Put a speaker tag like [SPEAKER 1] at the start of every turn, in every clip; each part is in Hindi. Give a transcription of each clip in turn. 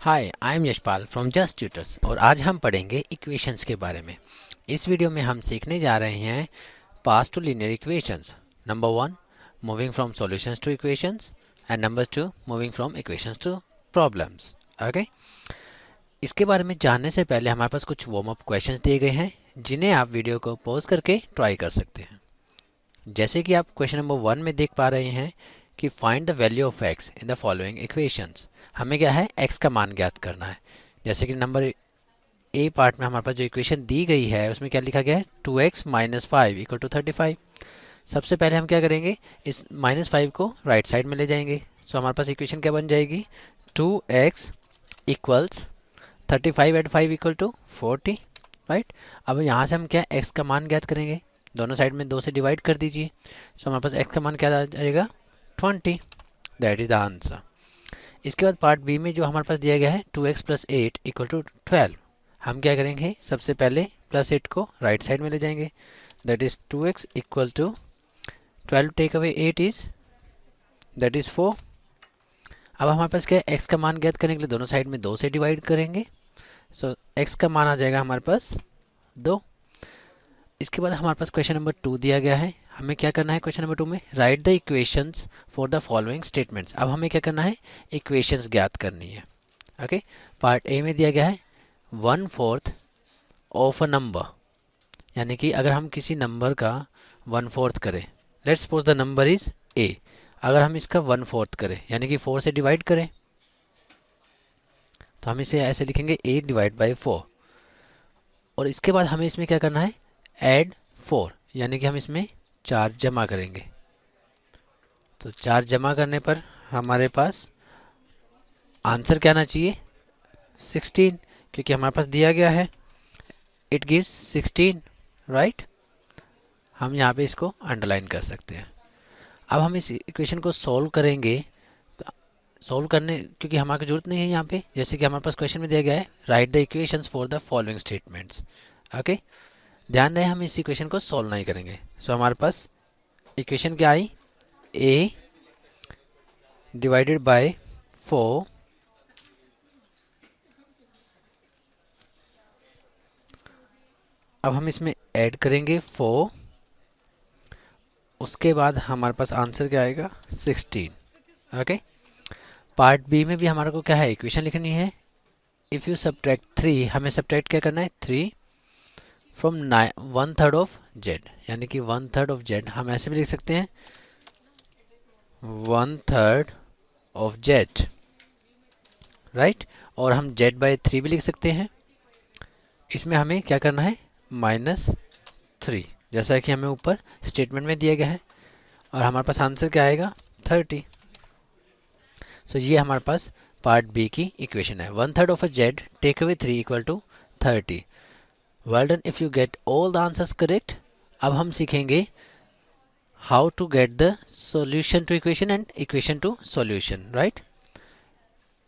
[SPEAKER 1] Hi I am Yashpal from just tutors और आज हम पढ़ेंगे इक्वेशंस के बारे में। इस वीडियो में हम सीखने जा रहे हैं past two linear equations. Number 1 moving from solutions to equations and number 2 moving from equations to problems. Okay, इसके बारे में जानने से पहले हमारे पास कुछ वार्म अप क्वेश्चंस दिए गए हैं जिन्हें आप वीडियो को पॉज करके ट्राई कर सकते हैं। जैसे कि आप क्वेश्चन नंबर 1 में देख पा रहे हैं कि find the value of x in the following equations. हमें क्या है, x का मान ज्ञात करना है। जैसे कि नंबर ए पार्ट में हमारे पास जो इक्वेशन दी गई है उसमें क्या लिखा गया है, 2x माइनस 5 इक्वल टू 35। सबसे पहले हम क्या करेंगे, इस -5 को राइट साइड में ले जाएंगे। सो हमारे पास इक्वेशन क्या बन जाएगी, 2x equals 35 at 5 equal to 40। Right, अब यहाँ से हम क्या x का मान ज्ञात करेंगे, दोनों साइड में 2 से डिवाइड कर दीजिए। सो हमारे पास x का मान क्या आ जाएगा, 20। That is the answer. इसके बाद पार्ट बी में जो हमारे पास दिया गया है 2x प्लस 8 इक्वल टू 12। हम क्या करेंगे, सबसे पहले प्लस 8 को राइट साइड में ले जाएंगे। That is 2x equal to 12 take away 8 is that is 4। अब हमारे पास क्या है, x का मान ज्ञात करने के लिए दोनों साइड में 2 से डिवाइड करेंगे। सो x का मान आ जाएगा हमारे पास 2। इसके बाद हमारे पास क्वेश्चन नंबर 2 दिया गया है। हमें क्या करना है क्वेश्चन नंबर 2 में, right the equations for the following statements. अब हमें क्या करना है, इक्वेशंस ज्ञात करनी है। ओके, पार्ट ए में दिया गया है 1/4 ऑफ अ नंबर, यानी कि अगर हम किसी नंबर का 1/4 करें, let's suppose the number is a. अगर हम इसका 1/4 करें यानी कि 4 से डिवाइड करें तो हम इसे ऐसे लिखेंगे a डिवाइड बाई 4। और इसके बाद हमें इसमें क्या करना है, ऐड 4, यानी कि हम इसमें 4 जमा करेंगे। तो 4 जमा करने पर हमारे पास आंसर क्या आना चाहिए, 16, क्योंकि हमारे पास दिया गया है इट गिव्स 16। राइट, हम यहाँ पे इसको अंडरलाइन कर सकते हैं। अब हम इस इक्वेशन को सॉल्व करेंगे। सॉल्व करने क्योंकि हमारी जरूरत नहीं है यहाँ पे, जैसे कि हमारे पास क्वेश्चन में दिया गया है right the equations for the following statements. Okay, ध्यान रहे हम इस इक्वेशन को सॉल्व नहीं करेंगे। सो हमारे पास इक्वेशन क्या आई, a डिवाइडेड बाय 4 अब हम इसमें ऐड करेंगे 4, उसके बाद हमारे पास आंसर क्या आएगा, 16। ओके, पार्ट बी में भी हमारे को क्या है, इक्वेशन लिखनी है। इफ़ यू सब्ट्रैक्ट 3, हमें सब्ट्रैक्ट क्या करना है, 3 फ्रॉम 1/3 ऑफ z, यानी कि 1/3 ऑफ z हम ऐसे भी लिख सकते हैं 1/3 ऑफ z। राइट, और हम z बाई 3 भी लिख सकते हैं। इसमें हमें क्या करना है, -3, जैसा कि हमें ऊपर स्टेटमेंट में दिया गया है। और हमारे पास आंसर क्या आएगा, 30। सो ये हमारे पास पार्ट बी की इक्वेशन है। 1/3 of a z take away 3 equal to 30। Well done if you get all the answers correct. अब हम सीखेंगे how to get the solution to equation and equation to solution. Right,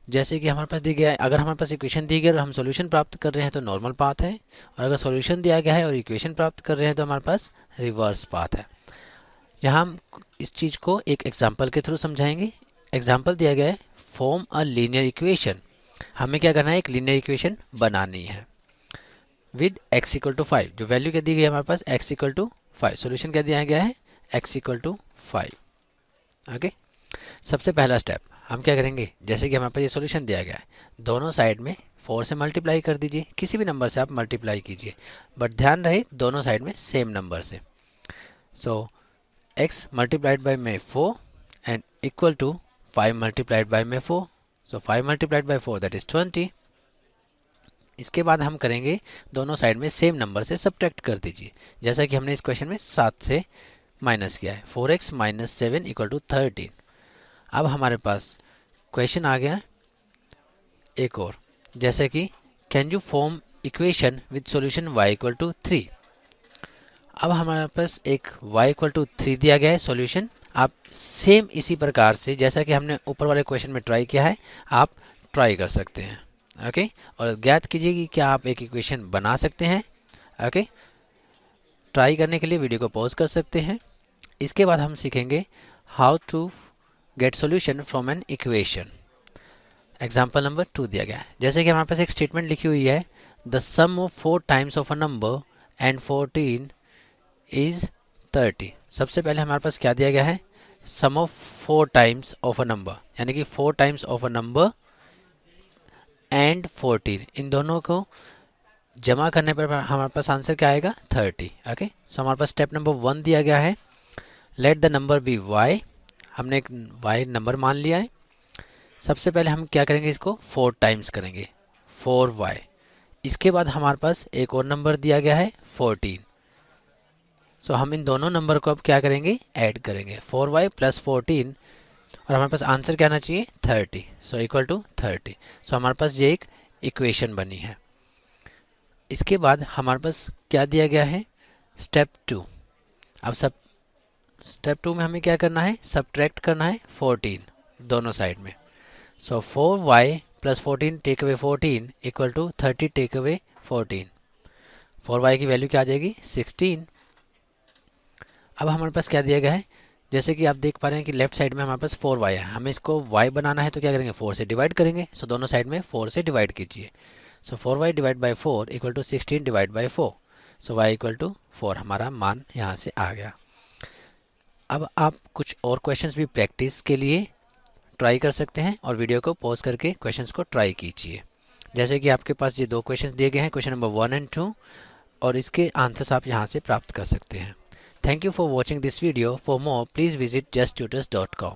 [SPEAKER 1] जैसे कि हमारे पास दिया गया है, अगर हमारे पास इक्वेशन दी गई और हम सॉल्यूशन प्राप्त कर रहे हैं तो नॉर्मल पाथ है, और अगर सॉल्यूशन दिया गया है और इक्वेशन प्राप्त कर रहे हैं तो हमारे पास रिवर्स पाथ है। यहाँ हम इस चीज़ को एक एग्जाम्पल के थ्रू समझाएंगे। एग्जाम्पल दिया गया है, फॉर्म अ लीनियर इक्वेशन। हमें क्या करना है, एक लीनियर इक्वेशन बनानी है विद x इक्वल टू 5। जो वैल्यू क्या दी गई है हमारे पास, x इक्वल टू 5। सोल्यूशन क्या दिया गया है, x इक्वल टू 5। ओके, सबसे पहला स्टेप हम क्या करेंगे, जैसे कि हमारे पास ये सॉल्यूशन दिया गया है, दोनों साइड में 4 से मल्टीप्लाई कर दीजिए। किसी भी नंबर से आप मल्टीप्लाई कीजिए, बट ध्यान रहे दोनों साइड में सेम नंबर से। सो x मल्टीप्लाइड बाई में 4 and equal to 5 multiplied by में 4। So 5 multiplied by 4 that is 20। इसके बाद हम करेंगे, दोनों साइड में सेम नंबर से सब्ट्रैक्ट कर दीजिए, जैसा कि हमने इस क्वेश्चन में 7 से माइनस किया है। 4x minus 7 equal to 13। अब हमारे पास क्वेश्चन आ गया एक और, जैसे कि can you form equation with solution y equal to 3। अब हमारे पास एक y इक्वल टू 3 दिया गया है सॉल्यूशन। आप सेम इसी प्रकार से जैसा कि हमने ऊपर वाले क्वेश्चन में ट्राई किया है, आप ट्राई कर सकते हैं। ओके, और ज्ञात कीजिए कि क्या आप एक इक्वेशन बना सकते हैं। ओके, ट्राई करने के लिए वीडियो को पॉज कर सकते हैं। इसके बाद हम सीखेंगे how to get solution from an equation. Example number 2 दिया गया है। जैसे कि हमारे पास एक स्टेटमेंट लिखी हुई है, the sum of 4 times of a number and 14 is 30। सबसे पहले हमारे पास क्या दिया गया है, sum of 4 times of a number, यानी कि 4 times of a number and 14, इन दोनों को जमा करने पर हमारे पास आंसर क्या आएगा, 30। ओके, सो हमारे पास स्टेप नंबर 1 दिया गया है, let the number be y। हमने एक y नंबर मान लिया है। सबसे पहले हम क्या करेंगे, इसको 4 टाइम्स करेंगे, 4y। इसके बाद हमारे पास एक और नंबर दिया गया है 14। सो हम इन दोनों नंबर को अब क्या करेंगे, ऐड करेंगे, 4y प्लस 14, और हमारे पास आंसर क्या आना चाहिए, 30। So equal to 30। सो हमारे पास ये एक इक्वेशन बनी है। इसके बाद हमारे पास क्या दिया गया है, स्टेप 2। अब स्टेप 2 में हमें क्या करना है, सब्ट्रैक्ट करना है 14 दोनों साइड में। So 4y plus 14 take away 14 equal to 30 take away 14। 4y की वैल्यू क्या आ जाएगी, 16। अब हमारे पास क्या दिया गया है, जैसे कि आप देख पा रहे हैं कि लेफ्ट साइड में हमारे पास 4y है, हमें इसको y बनाना है तो क्या करेंगे, 4 से डिवाइड करेंगे। सो दोनों साइड में 4 से डिवाइड कीजिए। So 4y divide by 4 equal to 16 divide by 4। So y equal to 4 हमारा मान यहाँ से आ गया। अब आप कुछ और क्वेश्चंस भी प्रैक्टिस के लिए ट्राई कर सकते हैं और वीडियो को पॉज करके क्वेश्चंस को ट्राई कीजिए। जैसे कि आपके पास ये 2 क्वेश्चंस दिए गए हैं, क्वेश्चन नंबर 1 एंड 2, और इसके आंसर्स आप यहाँ से प्राप्त कर सकते हैं। Thank you for watching this video. For more please visit justtutors.com।